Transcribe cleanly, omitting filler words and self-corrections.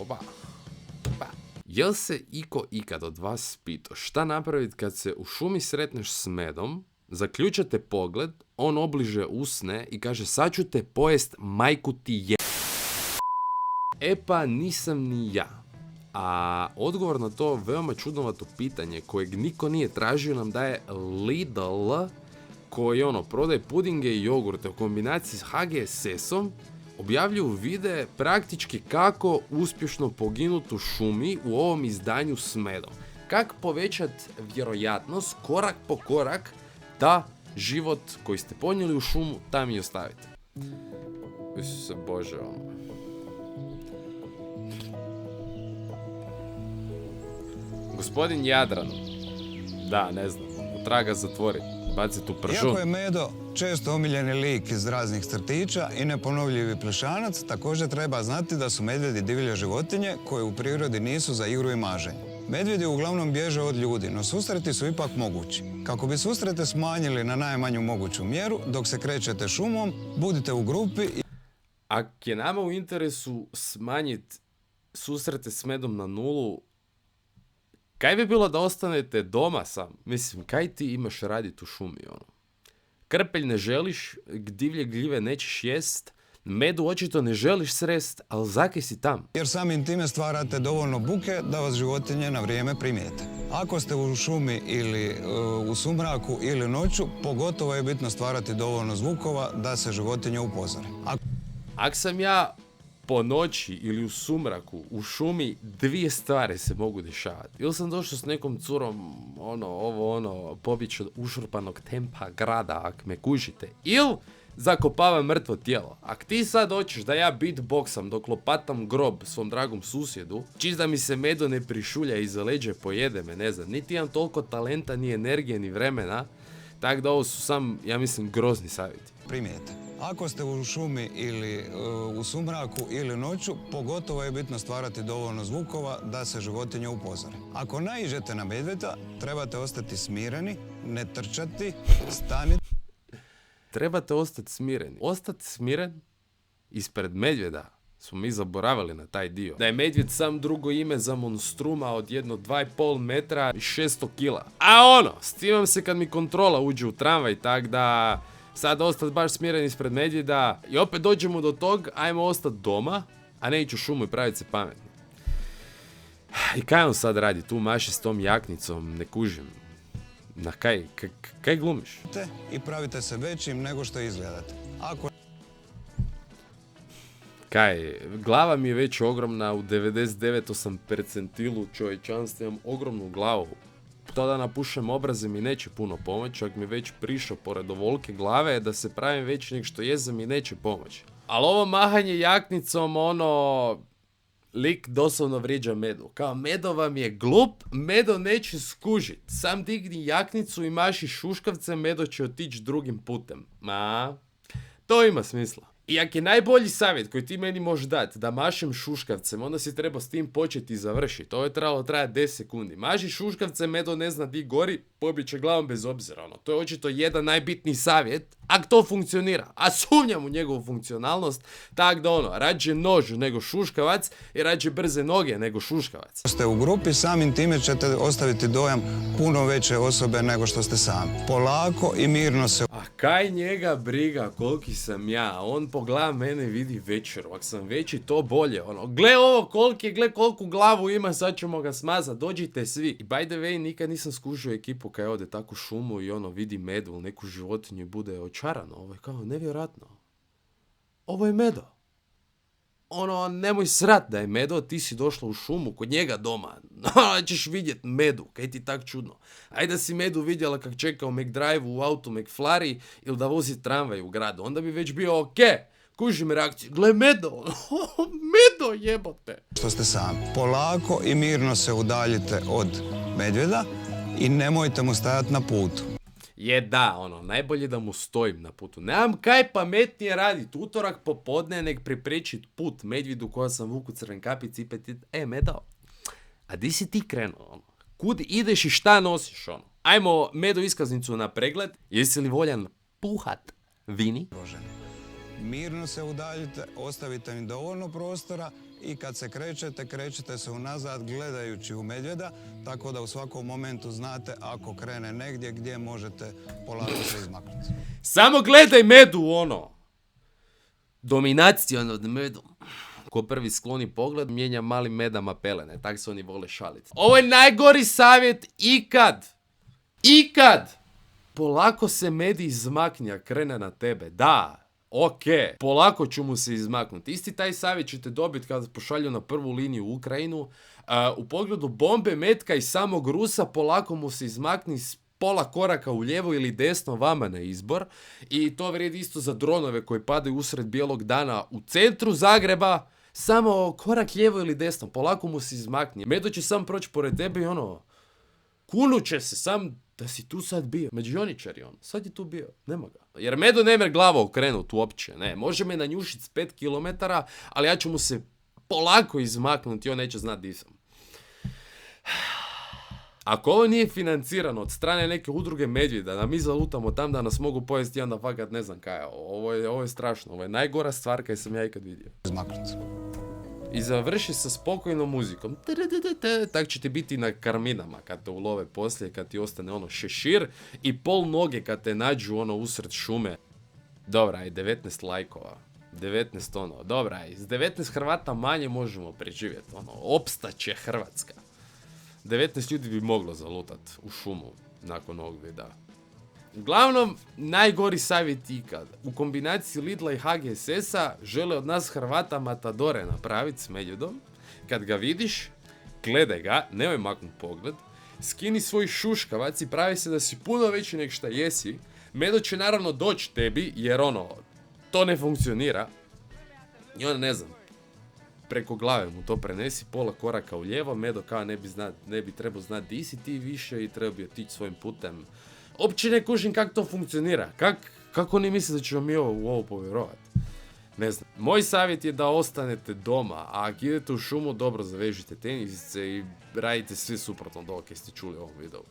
Oba. Pa. Jel se iko ikad od vas pitao šta napraviti kad se u šumi sretneš s medom, zaključate pogled, on obliže usne i kaže sad ću te pojest, majku ti je... E pa nisam ni ja. A odgovor na to veoma čudnovato pitanje kojeg niko nije tražio nam daje Lidl, koji prodaje pudinge i jogurte u kombinaciji s HGSS-om, objavljuju videe praktički kako uspješno poginuti u šumi u ovom izdanju s medom. Kako povećati vjerojatnost korak po korak da život koji ste ponijeli u šumu tam i ostavite. Isuse Bože, Gospodin Jadran. Da, ne znam. Traga zatvori. Bacit u pržun. Iako je medo često omiljeni lik iz raznih crtića i neponovljivi plešanac, također treba znati da su medvjedi divlje životinje koje u prirodi nisu za igru i maženje. Medvjedi uglavnom bježe od ljudi, no susreti su ipak mogući. Kako bi susrete smanjili na najmanju moguću mjeru, dok se krećete šumom, budite u grupi i... Ako je nama u interesu smanjiti susrete s medom na nulu, kaj bi bilo da ostanete doma sam? Mislim, kaj ti imaš raditi u šumi, Krpelj ne želiš, divlje gljive nećeš jest, medu očito ne želiš srest, ali zakaj si tam? Jer samim time stvarate dovoljno buke da vas životinje na vrijeme primijete. Ako ste u šumi ili u sumraku ili noću, pogotovo je bitno stvarati dovoljno zvukova da se životinje upozore. Ako sam ja po noći ili u sumraku, u šumi, dvije stvari se mogu dešavati. Ili sam došao s nekom curom, pobjeći od ušurpanog tempa grada, ak me kužite. Ili zakopavam mrtvo tijelo. Ak ti sad hoćeš da ja beatboxam dok lopatam grob svom dragom susjedu, čist da mi se medo ne prišulja iza leđe, pojede me, ne znam. Niti imam toliko talenta, ni energije, ni vremena. Tako da ovo su sam, ja mislim, grozni savjeti. Primijete. Ako ste u šumi ili u sumraku ili noću, pogotovo je bitno stvarati dovoljno zvukova da se životinje upozore. Ako naiđete na medvjeda, trebate ostati smireni, ne trčati, staniti. Trebate ostati smireni. Ostati smiren ispred medvjeda. Smo mi zaboravili na taj dio. Da je medvjed sam drugo ime za monstruma od 2,5 metra i 600 kila. A stimam se kad mi kontrola uđe u tramvaj, tak da sad ostati baš smiren ispred medvjeda i opet dođemo do tog, ajmo ostati doma, a ne ići u šumu i praviti se pametni. I kaj on sad radi? Tu maši s tom jaknicom, ne kužim. Na kaj glumiš? I pravite se većim nego što izgledate. Kaj, glava mi je već ogromna, u 99 percentilu čovječanstva imam ogromnu glavu. To da napušem obraze mi neće puno pomoći, ako mi već prišao pored ovolike glave, da se pravim veći nek što jesam mi neće pomoći. Ali ovo mahanje jaknicom, lik doslovno vrijeđa Medu. Kao, Medo vam je glup, Medo neće skužit. Sam digni jaknicu i maši šuškavce, Medo će otići drugim putem. To ima smisla. I ako je najbolji savjet koji ti meni možeš dati da mašem šuškavcem, onda si treba s tim početi i završiti. Ovo je trebalo trajati 10 sekundi. Maši šuškavcem, Medo ne zna di gori, pobjeće glavom bez obzira. To je očito jedan najbitniji savjet, ako to funkcionira. A sumnjam u njegovu funkcionalnost, tak da rađe nož nego šuškavac i rađe brze noge nego šuškavac. Ste u grupi, samim time ćete ostaviti dojam puno veće osobe nego što ste sami. Polako i mirno se... A kaj njega briga koliki sam ja? On pogleda mene vidi večeru. Ako sam veći, to bolje. Gle ovo koliki, gle koliku glavu ima, sad ćemo ga smazati. Dođite svi. I by the way, nikad nisam skužio ekipu kaj ode tako šumu i vidi medu ili neku životinju i bude očarano. Ovo je kao nevjerojatno. Ovo je Medo. Nemoj srat da je Medo, ti si došla u šumu kod njega doma. Ćeš vidjet Medu, kaj ti tak čudno. Ajde da si Medu vidjela kak čeka u McDrive-u u autu McFlurry ili da vozi tramvaj u gradu. Onda bi već bio okej. Kužim reakciju, gle Medo, Medo jebote. Što ste sami. Polako i mirno se udaljite od medvjeda i nemojte mu stajati na putu. Je da, najbolje da mu stojim na putu. Nemam kaj pametnije radit. Utorak popodne nek priprečit put medvjedu koja sam vuku crven kapic i petit. Medo, a di si ti krenuo? Kud ideš i šta nosiš? Ajmo Medo iskaznicu na pregled. Jesi li voljan puhat vini? Mirno se udaljite, ostavite mi dovoljno prostora i kad se krećete, krećete se unazad gledajući u medvjeda, tako da u svakom momentu znate ako krene negdje gdje možete polako se izmaknuti. Samo gledaj medu ono. Dominacija nad medom. Ko prvi skloni pogled, mijenja malim medama pelene. Tak se oni vole šaliti. Ovo je najgori savjet ikad. Ikad! Polako se medi izmakni, a krene na tebe. Da, okej. Polako ću mu se izmaknuti. Isti taj savjet ćete dobiti kada pošalju na prvu liniju u Ukrajinu. U pogledu bombe, metka i samog Rusa, polako mu se izmakni s pola koraka u lijevo ili desno vama na izbor. I to vrijedi isto za dronove koji padaju usred bijelog dana u centru Zagreba. Samo korak lijevo ili desno, polako mu se izmakni. Medo će sam proći pored tebe i ono, kunut će se sam da si tu sad bio. Međoničar je on, sad je tu bio, nema ga. Jer Medo ne mer glava okrenut uopće, ne. Može me nanjušit s 5 km, ali ja ću mu se polako izmaknuti i on neće znat di sam. Ako ovo nije financirano od strane neke udruge medvjeda, da mi zalutamo tam da nas mogu pojesti, onda fakat ne znam kaj je. Ovo je strašno, ovo je najgora stvar kaj sam ja ikad vidio. Izmaknuti. I završi sa spokojnom muzikom. Tak će ti biti na karminama kad te ulove poslije, kad ti ostane ono šešir i pol noge kad te nađu ono usred šume. Dobra, i 19 lajkova. 19 ono, dobra, iz 19 Hrvata manje možemo preživjeti, ono, opstaće Hrvatska. 19 ljudi bi moglo zalutat u šumu nakon ovog videa. Uglavnom, najgori savjet ikad. U kombinaciji Lidla i HGSS-a žele od nas Hrvata matadore napraviti s medvjedom. Kad ga vidiš, gledaj ga, nemoj maknut pogled, skini svoj šuškavac i pravi se da si puno veći nek šta jesi. Medo će naravno doći tebi, jer ono, to ne funkcionira. I onda ne znam, preko glave mu to prenesi, pola koraka u lijevo, Medo kao ne bi trebao znati di si ti više i trebao bi otići svojim putem. Uopće ne kužim kako to funkcionira. Kako oni misle da ćemo mi u ovo povjerovati? Ne znam. Moj savjet je da ostanete doma, a ako idete u šumu, dobro zavežite tenisice i radite sve suprotno dok ste čuli u ovom videu.